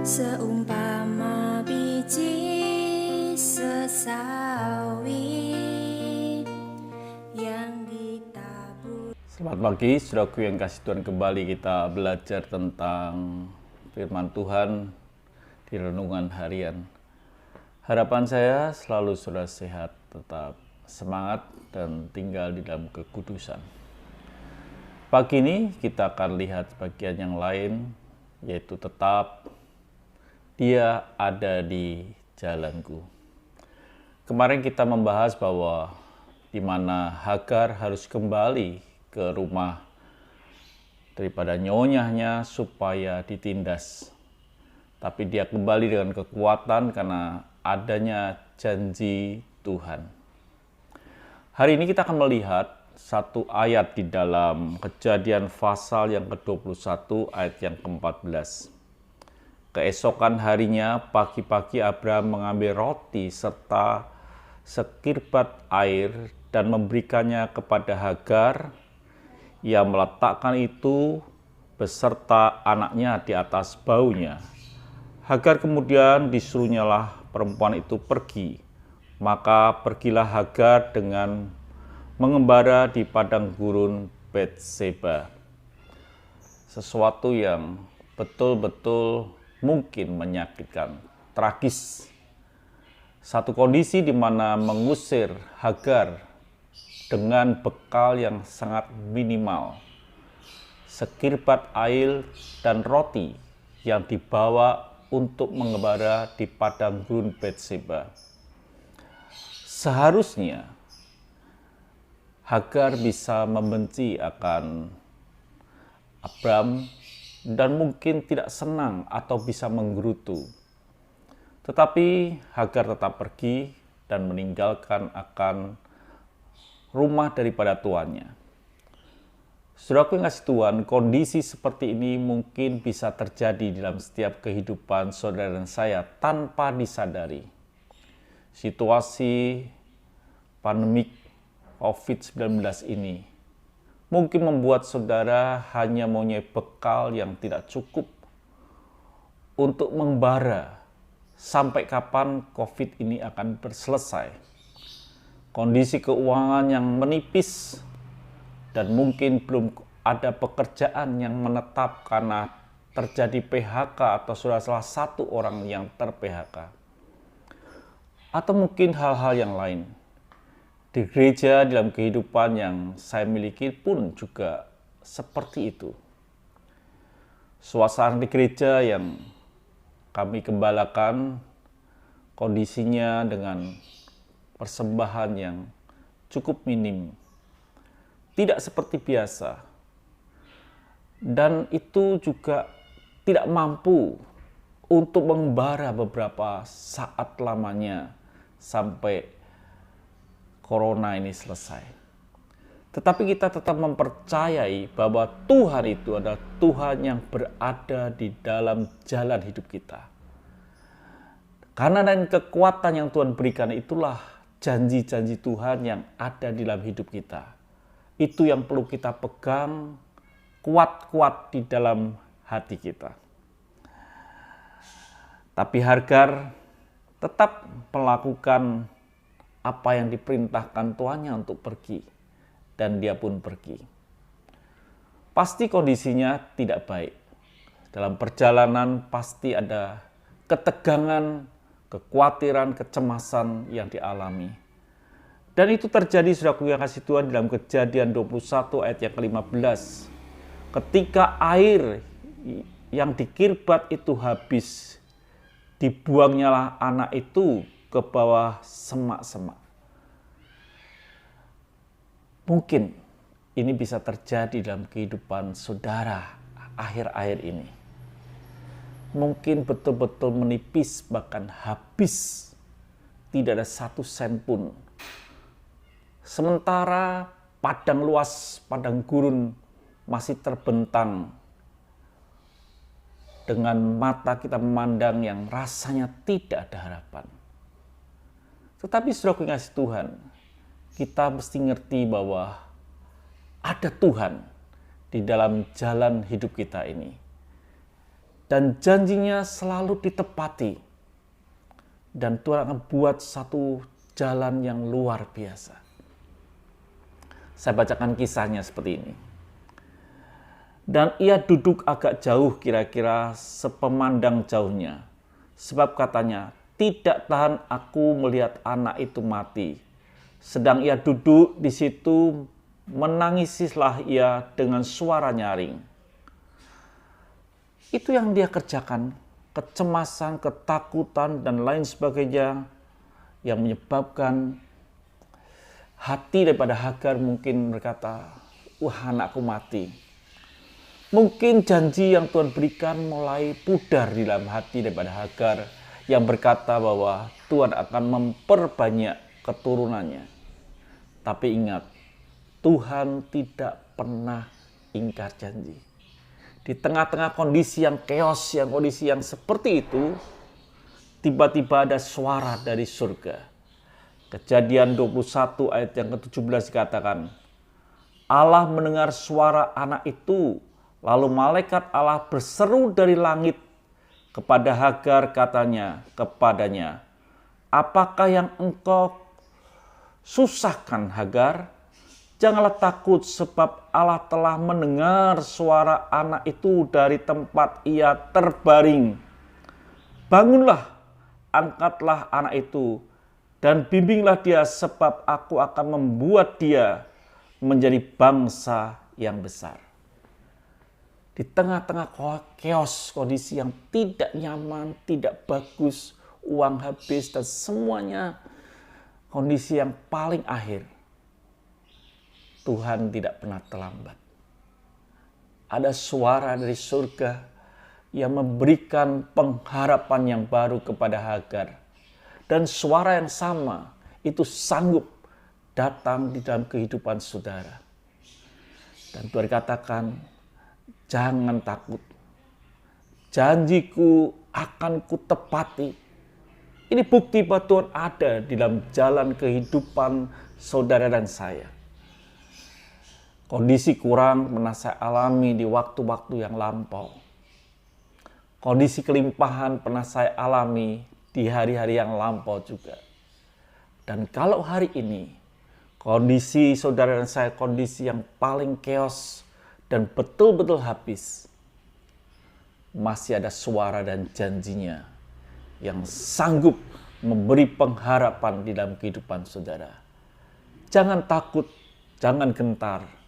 Seumpama biji sesawi yang ditabur. Selamat pagi, saudaraku yang kasih Tuhan. Kembali kita belajar tentang firman Tuhan di renungan harian. Harapan saya selalu saudara sehat, tetap semangat, dan tinggal di dalam kekudusan. Pagi ini kita akan lihat bagian yang lain, yaitu tetap Dia ada di jalanku. Kemarin kita membahas bahwa di mana Hagar harus kembali ke rumah daripada nyonyahnya supaya ditindas. Tapi dia kembali dengan kekuatan karena adanya janji Tuhan. Hari ini kita akan melihat satu ayat di dalam Kejadian pasal yang ke-21 ayat yang ke-14. Keesokan harinya, pagi-pagi Abraham mengambil roti serta sekirbat air dan memberikannya kepada Hagar. Ia meletakkan itu beserta anaknya di atas baunya. Hagar kemudian disuruhnyalah perempuan itu pergi. Maka pergilah Hagar dengan mengembara di padang gurun Betseba. Sesuatu yang betul-betul mungkin menyakitkan, tragis. Satu kondisi di mana mengusir Hagar dengan bekal yang sangat minimal. Sekirbat air dan roti yang dibawa untuk mengembara di padang gurun Betseba. Seharusnya Hagar bisa membenci akan Abram dan mungkin tidak senang atau bisa menggerutu. Tetapi Hagar tetap pergi dan meninggalkan akan rumah daripada tuannya. Saudaraku yang kasih Tuhan, kondisi seperti ini mungkin bisa terjadi dalam setiap kehidupan saudara dan saya tanpa disadari. Situasi pandemik COVID-19 ini mungkin membuat saudara hanya mempunyai bekal yang tidak cukup untuk mengembara sampai kapan COVID ini akan selesai. Kondisi keuangan yang menipis dan mungkin belum ada pekerjaan yang menetap karena terjadi PHK atau sudah salah satu orang yang ter-PHK. Atau mungkin hal-hal yang lain. Di gereja, dalam kehidupan yang saya miliki pun juga seperti itu. Suasana di gereja yang kami gembalakan, kondisinya dengan persembahan yang cukup minim. Tidak seperti biasa. Dan itu juga tidak mampu untuk mengembara beberapa saat lamanya sampai Corona ini selesai. Tetapi kita tetap mempercayai bahwa Tuhan itu adalah Tuhan yang berada di dalam jalan hidup kita. Karena dengan kekuatan yang Tuhan berikan itulah janji-janji Tuhan yang ada di dalam hidup kita. Itu yang perlu kita pegang kuat-kuat di dalam hati kita. Tapi Hagar tetap melakukan apa yang diperintahkan tuannya untuk pergi. Dan dia pun pergi. Pasti kondisinya tidak baik. Dalam perjalanan pasti ada ketegangan, kekhawatiran, kecemasan yang dialami. Dan itu terjadi, saudaraku yang kasih Tuhan, dalam Kejadian 21 ayat yang ke-15. Ketika air yang dikirbat itu habis, dibuangnyalah anak itu ke bawah semak-semak. Mungkin ini bisa terjadi dalam kehidupan saudara akhir-akhir ini. Mungkin betul-betul menipis, bahkan habis. Tidak ada satu sen pun. Sementara padang luas, padang gurun masih terbentang. Dengan mata kita memandang yang rasanya tidak ada harapan. Tetapi saudaraku yang kasih Tuhan, kita mesti ngerti bahwa ada Tuhan di dalam jalan hidup kita ini. dan janjinya selalu ditepati. Dan Tuhan akan buat satu jalan yang luar biasa. Saya bacakan kisahnya seperti ini. Dan ia duduk agak jauh, kira-kira sepemandang jauhnya. Sebab katanya, tidak tahan aku melihat anak itu mati. Sedang ia duduk di situ, menangisilah ia dengan suara nyaring. Itu yang dia kerjakan, kecemasan, ketakutan, dan lain sebagainya yang menyebabkan hati daripada Hagar mungkin berkata, wah, anakku mati. Mungkin janji yang Tuhan berikan mulai pudar di dalam hati daripada Hagar yang berkata bahwa Tuhan akan memperbanyak keturunannya. Tapi ingat, Tuhan tidak pernah ingkar janji. Di tengah-tengah kondisi yang chaos, kondisi yang seperti itu, tiba-tiba ada suara dari surga. Kejadian 21 ayat yang ke-17 dikatakan, Allah mendengar suara anak itu, lalu malaikat Allah berseru dari langit kepada Hagar, katanya kepadanya, apakah yang engkau susahkan, Hagar? Janganlah takut, sebab Allah telah mendengar suara anak itu dari tempat ia terbaring. Bangunlah, angkatlah anak itu, dan bimbinglah dia, sebab aku akan membuat dia menjadi bangsa yang besar. Di tengah-tengah chaos, kondisi yang tidak nyaman, tidak bagus, uang habis, dan semuanya kondisi yang paling akhir, Tuhan tidak pernah terlambat. Ada suara dari surga yang memberikan pengharapan yang baru kepada Hagar. Dan suara yang sama itu sanggup datang di dalam kehidupan saudara. Dan Tuhan katakan, jangan takut, janjiku akan kutepati. Ini bukti bahwa Tuhan ada di dalam jalan kehidupan saudara dan saya. Kondisi kurang pernah saya alami di waktu-waktu yang lampau. Kondisi kelimpahan pernah saya alami di hari-hari yang lampau juga. Dan kalau hari ini, kondisi saudara dan saya kondisi yang paling chaos dan betul-betul habis, masih ada suara dan janjinya yang sanggup memberi pengharapan di dalam kehidupan saudara. Jangan takut, jangan gentar.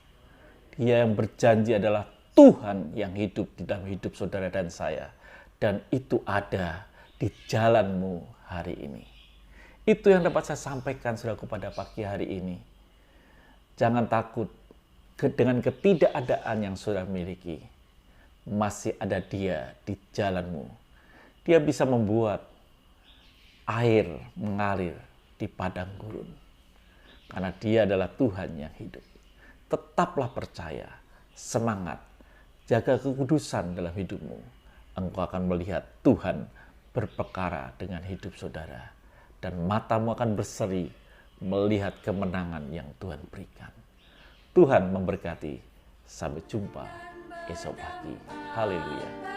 Dia yang berjanji adalah Tuhan yang hidup di dalam hidup saudara dan saya. Dan itu ada di jalanmu hari ini. Itu yang dapat saya sampaikan saudaraku pada pagi hari ini. Jangan takut dengan ketidakadaan yang saudara miliki. Masih ada Dia di jalanmu. Dia bisa membuat air mengalir di padang gurun. Karena Dia adalah Tuhan yang hidup. Tetaplah percaya, semangat, jaga kekudusan dalam hidupmu. Engkau akan melihat Tuhan berperkara dengan hidup saudara. Dan matamu akan berseri melihat kemenangan yang Tuhan berikan. Tuhan memberkati. Sampai jumpa esok pagi. Haleluya.